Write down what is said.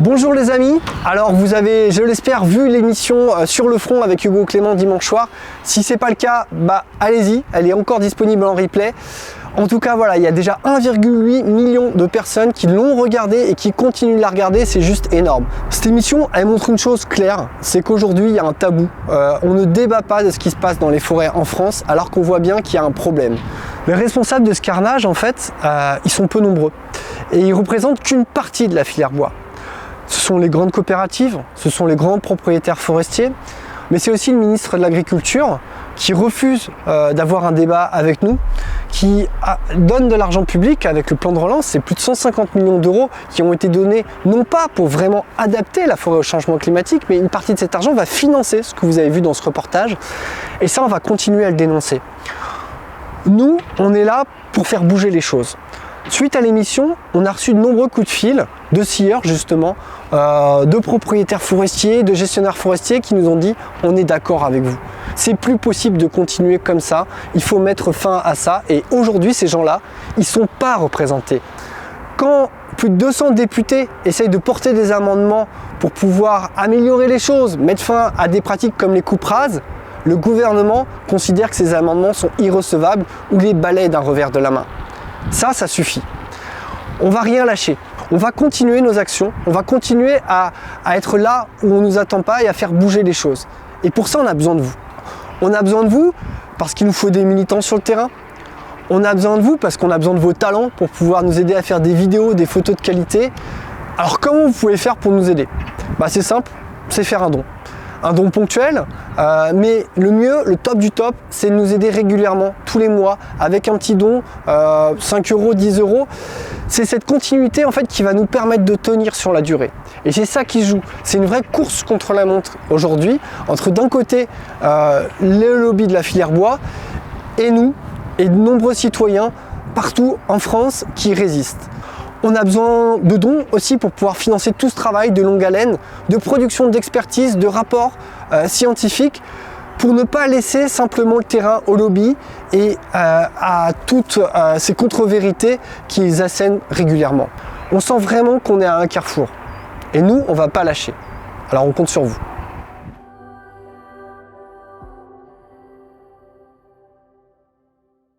Bonjour les amis, alors vous avez, je l'espère, vu l'émission Sur le front avec Hugo Clément dimanche soir. Si c'est pas le cas, allez-y, elle est encore disponible en replay. En tout cas voilà, il y a déjà 1,8 million de personnes qui l'ont regardée et qui continuent de la regarder, c'est juste énorme. Cette émission, elle montre une chose claire, c'est qu'aujourd'hui il y a un tabou. On ne débat pas de ce qui se passe dans les forêts en France alors qu'on voit bien qu'il y a un problème. Les responsables de ce carnage, en fait, ils sont peu nombreux et ils représentent qu'une partie de la filière bois. Ce sont les grandes coopératives, ce sont les grands propriétaires forestiers, mais c'est aussi le ministre de l'Agriculture qui refuse d'avoir un débat avec nous, qui donne de l'argent public avec le plan de relance. C'est plus de 150 millions d'euros qui ont été donnés, non pas pour vraiment adapter la forêt au changement climatique, mais une partie de cet argent va financer ce que vous avez vu dans ce reportage. Et ça, on va continuer à le dénoncer. Nous, on est là pour faire bouger les choses. Suite à l'émission, on a reçu de nombreux coups de fil de scieurs justement, de propriétaires forestiers, de gestionnaires forestiers qui nous ont dit « on est d'accord avec vous, c'est plus possible de continuer comme ça, il faut mettre fin à ça » et aujourd'hui ces gens-là, ils ne sont pas représentés. Quand plus de 200 députés essayent de porter des amendements pour pouvoir améliorer les choses, mettre fin à des pratiques comme les coupes rases, le gouvernement considère que ces amendements sont irrecevables ou les balaye d'un revers de la main. Ça suffit. On va rien lâcher. On va continuer nos actions. On va continuer à être là où on ne nous attend pas et à faire bouger les choses. Et pour ça, on a besoin de vous. On a besoin de vous parce qu'il nous faut des militants sur le terrain. On a besoin de vous parce qu'on a besoin de vos talents pour pouvoir nous aider à faire des vidéos, des photos de qualité. Alors comment vous pouvez faire pour nous aider? C'est simple, c'est faire un don. Un don ponctuel, mais le mieux, le top du top, c'est de nous aider régulièrement, tous les mois, avec un petit don, 5 euros, 10 euros. C'est cette continuité en fait qui va nous permettre de tenir sur la durée. Et c'est ça qui joue. C'est une vraie course contre la montre aujourd'hui, entre d'un côté le lobby de la filière bois et nous, et de nombreux citoyens partout en France qui résistent. On a besoin de dons aussi pour pouvoir financer tout ce travail de longue haleine, de production d'expertise, de rapports scientifiques, pour ne pas laisser simplement le terrain au lobby et à toutes ces contre-vérités qu'ils assènent régulièrement. On sent vraiment qu'on est à un carrefour. Et nous, on ne va pas lâcher. Alors on compte sur vous.